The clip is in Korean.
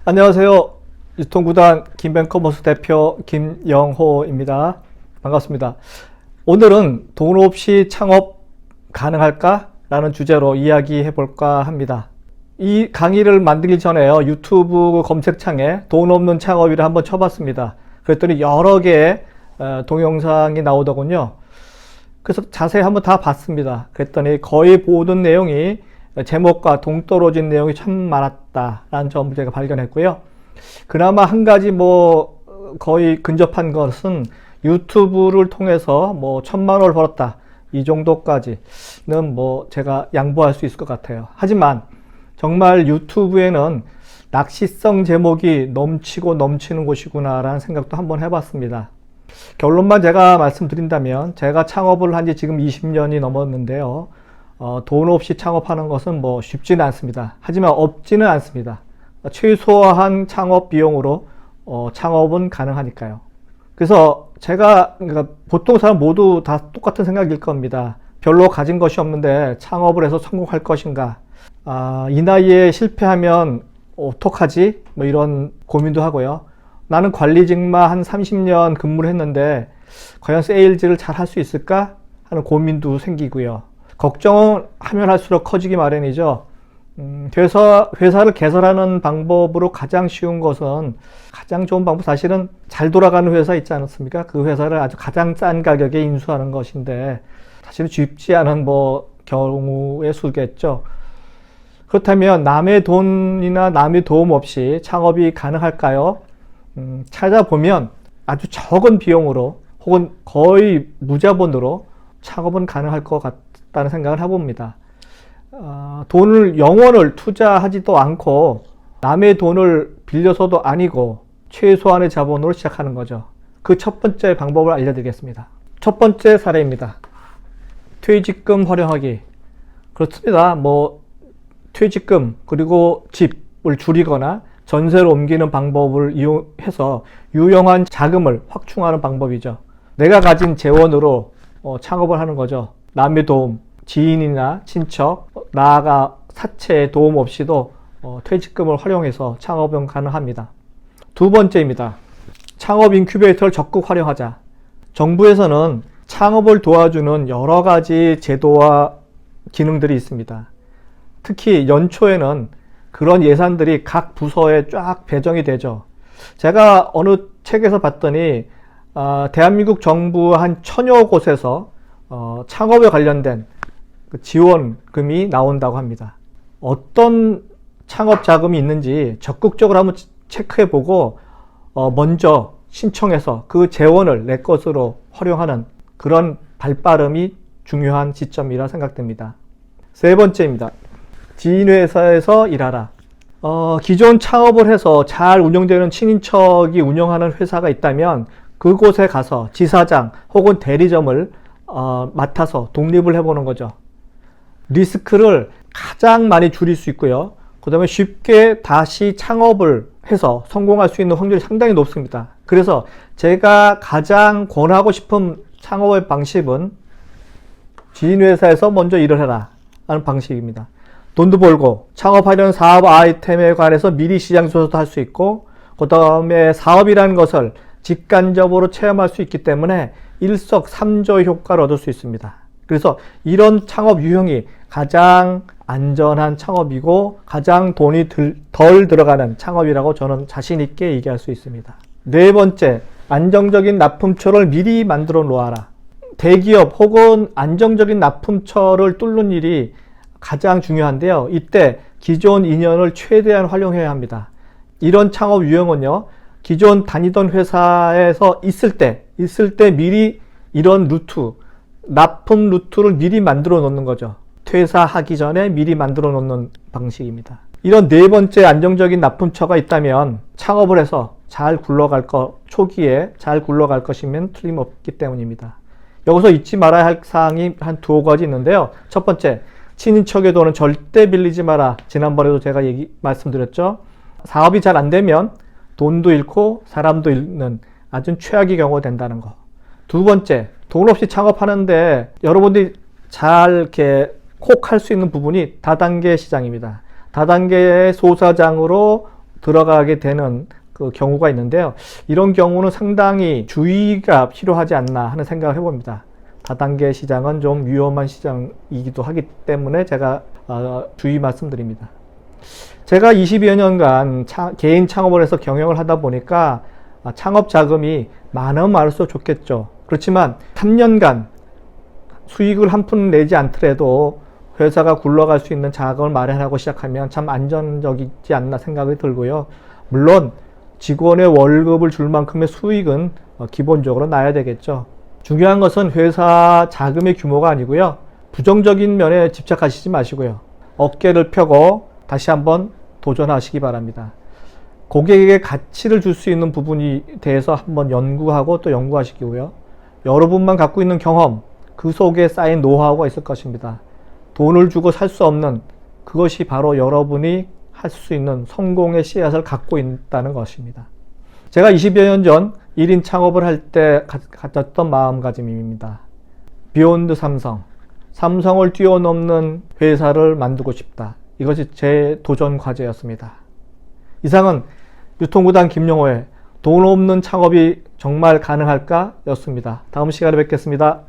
안녕하세요. 유통구단 김뱅커머스 대표 김영호입니다. 반갑습니다. 오늘은 돈 없이 창업 가능할까? 라는 주제로 이야기해 볼까 합니다. 이 강의를 만들기 전에요. 유튜브 검색창에 돈 없는 창업이를 한번 쳐봤습니다. 그랬더니 여러 개의 동영상이 나오더군요. 그래서 자세히 한번 다 봤습니다. 그랬더니 거의 모든 내용이 제목과 동떨어진 내용이 참 많았다라는 점을 제가 발견했고요. 그나마 한 가지 거의 근접한 것은 유튜브를 통해서 1,000만 원을 벌었다. 이 정도까지는 제가 양보할 수 있을 것 같아요. 하지만 정말 유튜브에는 낚시성 제목이 넘치고 넘치는 곳이구나 라는 생각도 한번 해봤습니다. 결론만 제가 말씀드린다면 제가 창업을 한 지 지금 20년이 넘었는데요. 돈 없이 창업하는 것은 쉽지는 않습니다. 하지만 없지는 않습니다. 최소한 창업 비용으로 창업은 가능하니까요. 그래서 그러니까 보통 사람 모두 다 똑같은 생각일 겁니다. 별로 가진 것이 없는데 창업을 해서 성공할 것인가? 이 나이에 실패하면 어떡하지? 이런 고민도 하고요. 나는 관리직만 한 30년 근무를 했는데 과연 세일즈를 잘 할 수 있을까? 하는 고민도 생기고요. 걱정은 하면 할수록 커지기 마련이죠. 회사를 개설하는 방법으로 가장 쉬운 것은, 가장 좋은 방법, 사실은 잘 돌아가는 회사 있지 않습니까? 그 회사를 아주 가장 싼 가격에 인수하는 것인데 사실은 쉽지 않은 경우의 수겠죠. 그렇다면 남의 돈이나 남의 도움 없이 창업이 가능할까요? 찾아보면 아주 적은 비용으로 혹은 거의 무자본으로 창업은 가능할 것 같다는 생각을 해봅니다. 영원을 투자하지도 않고 남의 돈을 빌려서도 아니고 최소한의 자본으로 시작하는 거죠. 그 첫 번째 방법을 알려드리겠습니다. 첫 번째 사례입니다. 퇴직금 활용하기. 그렇습니다. 퇴직금 그리고 집을 줄이거나 전세로 옮기는 방법을 이용해서 유용한 자금을 확충하는 방법이죠. 내가 가진 재원으로 창업을 하는 거죠. 남의 도움, 지인이나 친척, 나아가 사채의 도움 없이도 퇴직금을 활용해서 창업은 가능합니다. 두 번째입니다. 창업 인큐베이터를 적극 활용하자. 정부에서는 창업을 도와주는 여러 가지 제도와 기능들이 있습니다. 특히 연초에는 그런 예산들이 각 부서에 쫙 배정이 되죠. 제가 어느 책에서 봤더니 대한민국 정부 한 1,000여 곳에서 창업에 관련된 지원금이 나온다고 합니다. 어떤 창업 자금이 있는지 적극적으로 한번 체크해보고 먼저 신청해서 그 재원을 내 것으로 활용하는 그런 발빠름이 중요한 지점이라 생각됩니다. 세 번째입니다. 지인회사에서 일하라. 기존 창업을 해서 잘 운영되는 친인척이 운영하는 회사가 있다면 그곳에 가서 지사장 혹은 대리점을 맡아서 독립을 해보는 거죠. 리스크를 가장 많이 줄일 수 있고요. 그 다음에 쉽게 다시 창업을 해서 성공할 수 있는 확률이 상당히 높습니다. 그래서 제가 가장 권하고 싶은 창업의 방식은 지인회사에서 먼저 일을 해라 하는 방식입니다. 돈도 벌고 창업하려는 사업 아이템에 관해서 미리 시장 조사도 할 수 있고, 그 다음에 사업이라는 것을 직간접으로 체험할 수 있기 때문에 일석삼조 효과를 얻을 수 있습니다. 그래서 이런 창업 유형이 가장 안전한 창업이고 가장 돈이 덜 들어가는 창업이라고 저는 자신 있게 얘기할 수 있습니다. 네 번째, 안정적인 납품처를 미리 만들어 놓아라. 대기업 혹은 안정적인 납품처를 뚫는 일이 가장 중요한데요. 이때 기존 인연을 최대한 활용해야 합니다. 이런 창업 유형은요, 기존 다니던 회사에서 있을 때 미리 이런 납품 루트를 미리 만들어 놓는 거죠. 퇴사하기 전에 미리 만들어 놓는 방식입니다. 이런 네 번째 안정적인 납품처가 있다면 창업을 해서 초기에 잘 굴러갈 것이면 틀림없기 때문입니다. 여기서 잊지 말아야 할 사항이 한 두어 가지 있는데요. 첫 번째, 친인척의 돈은 절대 빌리지 마라. 지난번에도 제가 말씀드렸죠. 사업이 잘 안 되면 돈도 잃고 사람도 잃는 아주 최악의 경우가 된다는 거. 두 번째, 돈 없이 창업하는데 여러분들이 잘 이렇게 콕 할 수 있는 부분이 다단계 시장입니다. 다단계의 소사장으로 들어가게 되는 그 경우가 있는데요. 이런 경우는 상당히 주의가 필요하지 않나 하는 생각을 해봅니다. 다단계 시장은 좀 위험한 시장이기도 하기 때문에 제가 주의 말씀드립니다. 제가 20여 년간 개인 창업을 해서 경영을 하다 보니까 창업 자금이 많으면 많을수록 좋겠죠. 그렇지만 3년간 수익을 한 푼 내지 않더라도 회사가 굴러갈 수 있는 자금을 마련하고 시작하면 참 안전적이지 않나 생각이 들고요. 물론 직원의 월급을 줄 만큼의 수익은 기본적으로 나야 되겠죠. 중요한 것은 회사 자금의 규모가 아니고요. 부정적인 면에 집착하시지 마시고요. 어깨를 펴고 다시 한번 도전하시기 바랍니다. 고객에게 가치를 줄 수 있는 부분에 대해서 한번 연구하고 또 연구하시고요. 여러분만 갖고 있는 경험, 그 속에 쌓인 노하우가 있을 것입니다. 돈을 주고 살 수 없는 그것이 바로 여러분이 할 수 있는 성공의 씨앗을 갖고 있다는 것입니다. 제가 20여 년 전 1인 창업을 할 때 가졌던 마음가짐입니다. 비욘드 삼성. 삼성을 뛰어넘는 회사를 만들고 싶다. 이것이 제 도전 과제였습니다. 이상은 유통구단 김영호의 돈 없는 창업이 정말 가능할까? 였습니다. 다음 시간에 뵙겠습니다.